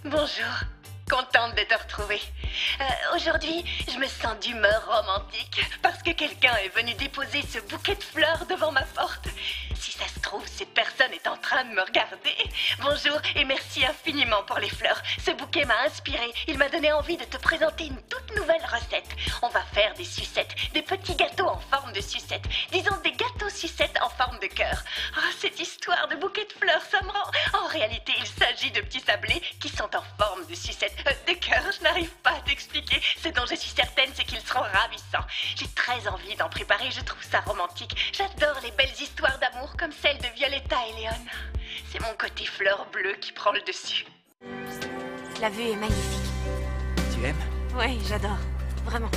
Bonjour, contente de te retrouver. Aujourd'hui, je me sens d'humeur romantique parce que quelqu'un est venu déposer ce bouquet de fleurs devant ma porte. Si ça se trouve, cette personne est en train de me regarder. Bonjour et merci infiniment pour les fleurs. Ce bouquet m'a inspiré. Il m'a donné envie de te présenter une toute nouvelle recette. On va faire des sucettes, des petits gâteaux en forme de sucettes. Disons des gâteaux sucettes en forme de cœur. Oh, cette histoire de bouquet de fleurs, ça me rend... En réalité, il s'agit de petits sablés qui sont en forme de sucettes. De cœur, je n'arrive pas à t'expliquer. Ce dont je suis certaine, c'est qu'ils seront ravissants. J'ai très envie d'en préparer, je trouve ça romantique. J'adore les belles histoires d'amour comme celle de Violetta et Léon. C'est mon côté fleur bleue qui prend le dessus. La vue est magnifique. Tu aimes? Oui, j'adore. Vraiment.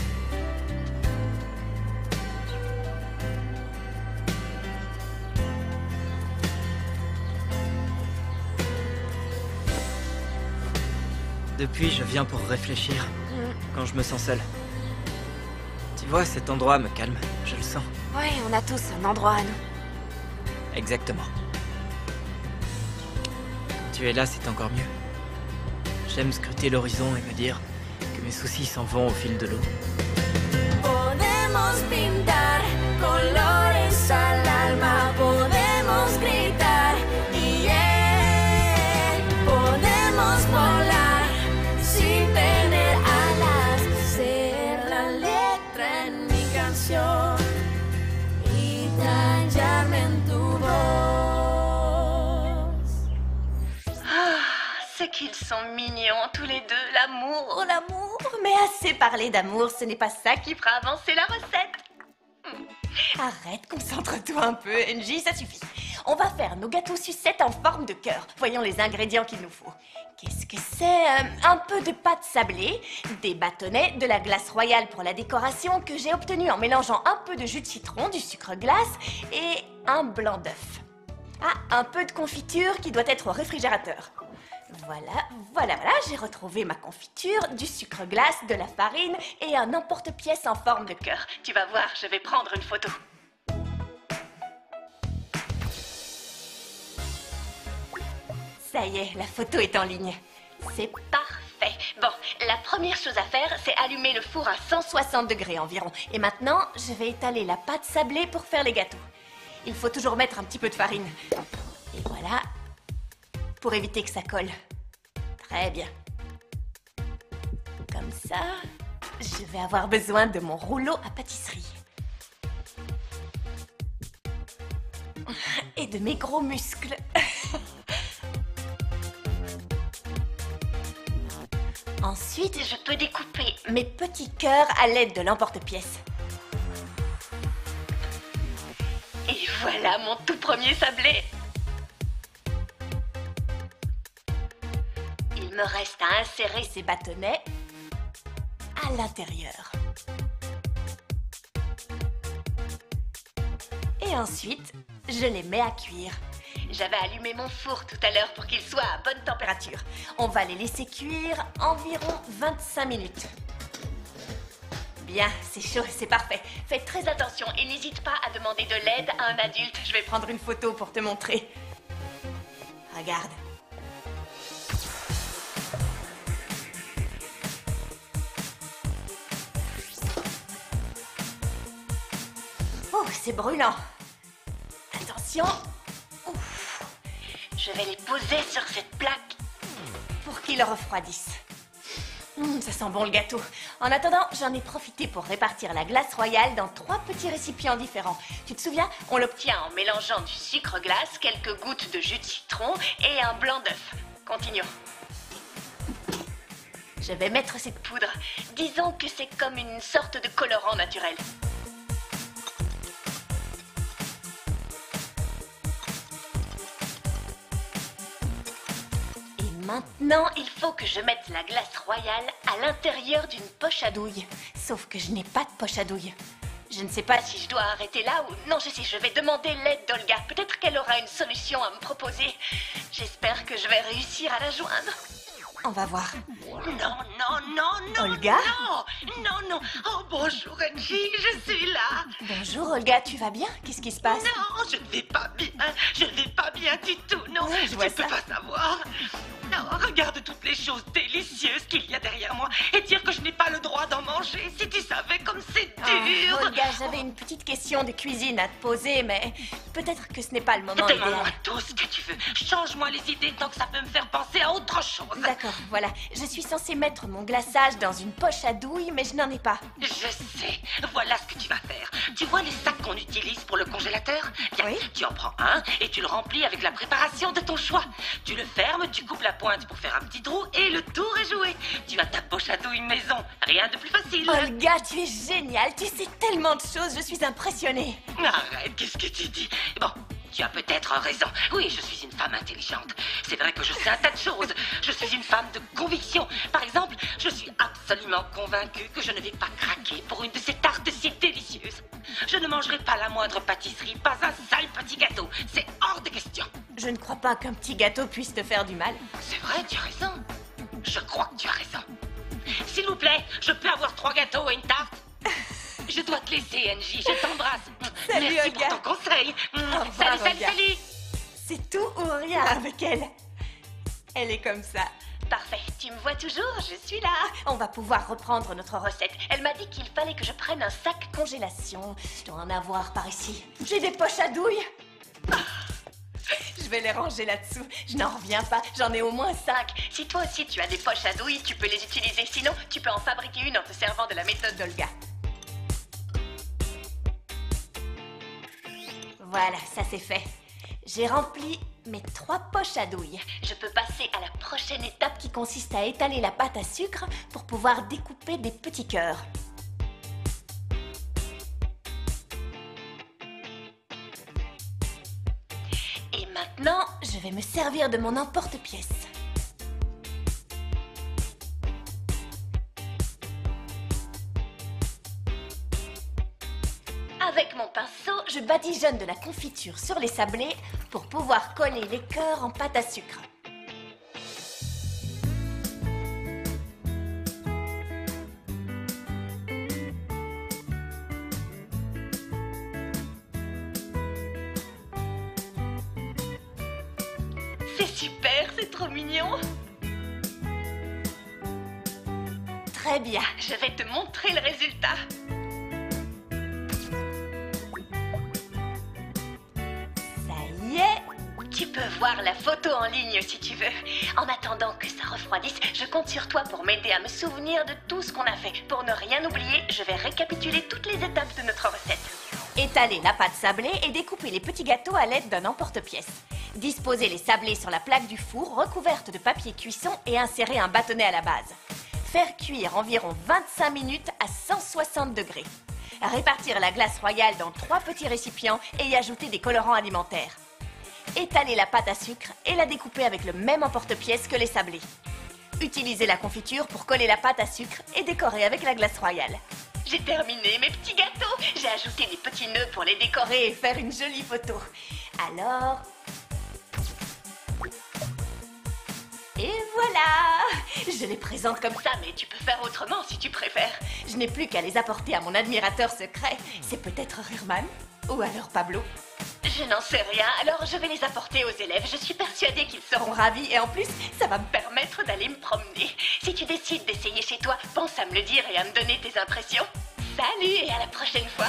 Depuis, je viens pour réfléchir, quand je me sens seul. Tu vois, cet endroit me calme, je le sens. Oui, on a tous un endroit à nous. Exactement. Quand tu es là, c'est encore mieux. J'aime scruter l'horizon et me dire que mes soucis s'en vont au fil de l'eau. Podemos pintar colores al alma, podemos gritar y podemos volar sin tener alas, ser la letra en mi canción y tallarme en tu voz. C'est qu'ils sont mignons tous les deux, l'amour. Oh, l'amour! Mais assez parlé d'amour, ce n'est pas ça qui... Qui fera avancer la recette. Arrête, concentre-toi un peu, NJ, ça suffit. On va faire nos gâteaux sucettes en forme de cœur. Voyons les ingrédients qu'il nous faut. Qu'est-ce que c'est? Un peu de pâte sablée, des bâtonnets, de la glace royale pour la décoration que j'ai obtenue en mélangeant un peu de jus de citron, du sucre glace et un blanc d'œuf. Ah, un peu de confiture qui doit être au réfrigérateur. Voilà, j'ai retrouvé ma confiture, du sucre glace, de la farine et un emporte-pièce en forme de cœur. Tu vas voir, je vais prendre une photo. Ça y est, la photo est en ligne. C'est parfait. Bon, la première chose à faire, c'est allumer le four à 160 degrés environ. Et maintenant, je vais étaler la pâte sablée pour faire les gâteaux. Il faut toujours mettre un petit peu de farine. Et voilà, pour éviter que ça colle. Très bien. Comme ça, je vais avoir besoin de mon rouleau à pâtisserie. Et de mes gros muscles. Ensuite, je peux découper mes petits cœurs à l'aide de l'emporte-pièce. Et voilà mon tout premier sablé. Il me reste à insérer ces bâtonnets à l'intérieur. Et ensuite, je les mets à cuire. J'avais allumé mon four tout à l'heure pour qu'il soit à bonne température. On va les laisser cuire environ 25 minutes. Bien, c'est chaud, c'est parfait. Faites très attention et n'hésite pas à demander de l'aide à un adulte. Je vais prendre une photo pour te montrer. Regarde. Oh, c'est brûlant. Attention. Ouf. Je vais les poser sur cette plaque. Pour qu'ils refroidissent. Ça sent bon le gâteau. En attendant, j'en ai profité pour répartir la glace royale dans 3 petits récipients différents. Tu te souviens? On l'obtient en mélangeant du sucre glace, quelques gouttes de jus de citron et un blanc d'œuf. Continuons. Je vais mettre cette Poudre. Disons que c'est comme une sorte de colorant naturel. Maintenant, Il faut que je mette la glace royale à l'intérieur d'une poche à douille. sauf que je n'ai pas de poche à douille. Je ne sais pas si Si je dois arrêter là ou... Non, je sais, je vais demander l'aide d'Olga. Peut-être qu'elle aura une solution à me proposer. J'espère que je vais réussir à la joindre. on va voir. Non. Olga? Non. Oh, bonjour, Angie, je suis là. Bonjour Olga, tu vas bien? Qu'est-ce qui se passe? Non, je ne vais pas bien. Je ne vais pas bien du tout, non. Ouais, je vois tu peux ça. pas savoir. Non, regarde toutes les choses délicieuses qu'il y a derrière moi et dire que je n'ai pas le droit d'en manger. Si tu savais comme c'est dur. Olga, j'avais une petite question de cuisine à te poser, mais peut-être que ce n'est pas le moment idéal. Demande-moi tout ce que tu veux. Change-moi les idées tant que ça peut me faire penser à autre chose. D'accord, voilà. Je suis censée mettre mon glaçage dans une poche à douille, mais je n'en ai pas. Je sais. Voilà ce que tu vas faire. Tu vois les sacs qu'on utilise pour le congélateur? Bien, Oui. tu en prends un et tu le remplis avec la préparation de ton choix. Tu le fermes, tu coupes la pointe pour faire un petit trou et le tour est joué. Tu as ta poche à douille maison. Rien de plus facile. Olga, tu es géniale. Tu sais tellement de choses. Je suis impressionnée. Arrête, qu'est-ce que tu dis? Bon, tu as peut-être raison. Oui, je suis une femme intelligente. C'est vrai que je sais un tas de choses. Je suis une femme de conviction. Par exemple, je suis absolument convaincue que je ne vais pas craquer pour une de ces tartes si délicieuses. Je ne mangerai pas la moindre pâtisserie, pas un sale petit gâteau. C'est hors de question. Je ne crois pas qu'un petit gâteau puisse te faire du mal. C'est vrai, tu as raison. Je crois que tu as raison. S'il vous plaît, je peux avoir 3 gâteaux et une tarte? Je dois te laisser, Angie. Je t'embrasse. Salut, Merci Olga. pour ton conseil. revoir, Salut, salut, Olga. salut. C'est tout ou rien avec elle. Elle est comme ça. Parfait. Tu me vois toujours? Je suis là. On va pouvoir reprendre notre recette. Elle m'a dit qu'il fallait que je prenne un sac congélation. Je dois en avoir par ici. J'ai des poches à douille. Je vais les ranger là-dessous. Je n'en reviens pas. J'en ai au moins 5. Si toi aussi tu as des poches à douille, tu peux les utiliser. Sinon, tu peux en fabriquer une en te servant de la méthode d'Olga. Voilà, ça c'est fait. J'ai rempli mes 3 poches à douille. Je peux passer à la prochaine étape qui consiste à étaler la pâte à sucre pour pouvoir découper des petits cœurs. Et maintenant, je vais me servir de mon emporte-pièce. Avec mon pinceau, je badigeonne de la confiture sur les sablés pour pouvoir coller les cœurs en pâte à sucre. C'est super, c'est trop mignon. Très bien. Je vais te montrer le résultat. Ça y est. Tu peux voir la photo en ligne si tu veux. En attendant que ça refroidisse, je compte sur toi pour m'aider à me souvenir de tout ce qu'on a fait. Pour ne rien oublier, je vais récapituler toutes les étapes de notre recette. Étaler la pâte sablée et découper les petits gâteaux à l'aide d'un emporte-pièce. Disposer les sablés sur la plaque du four recouverte de papier cuisson et insérer un bâtonnet à la base. Faire cuire environ 25 minutes à 160 degrés. Répartir la glace royale dans 3 petits récipients et y ajouter des colorants alimentaires. Étaler la pâte à sucre et la découper avec le même emporte-pièce que les sablés. Utilisez la confiture pour coller la pâte à sucre et décorer avec la glace royale. J'ai terminé mes petits gâteaux. J'ai ajouté des petits nœuds pour les décorer. Et faire une jolie photo. Alors... Et voilà! Je les présente comme ça, mais Mais tu peux faire autrement si tu préfères. je n'ai plus qu'à les apporter à mon admirateur secret. C'est peut-être Herman ou alors Pablo. Je n'en sais rien, alors je vais les apporter aux élèves. Je suis persuadée qu'ils Ils seront seront ravis et en plus, ça va me permettre d'aller me promener. Si tu décides d'essayer chez toi, pense à me le dire et à me donner tes impressions. Salut et à la prochaine fois.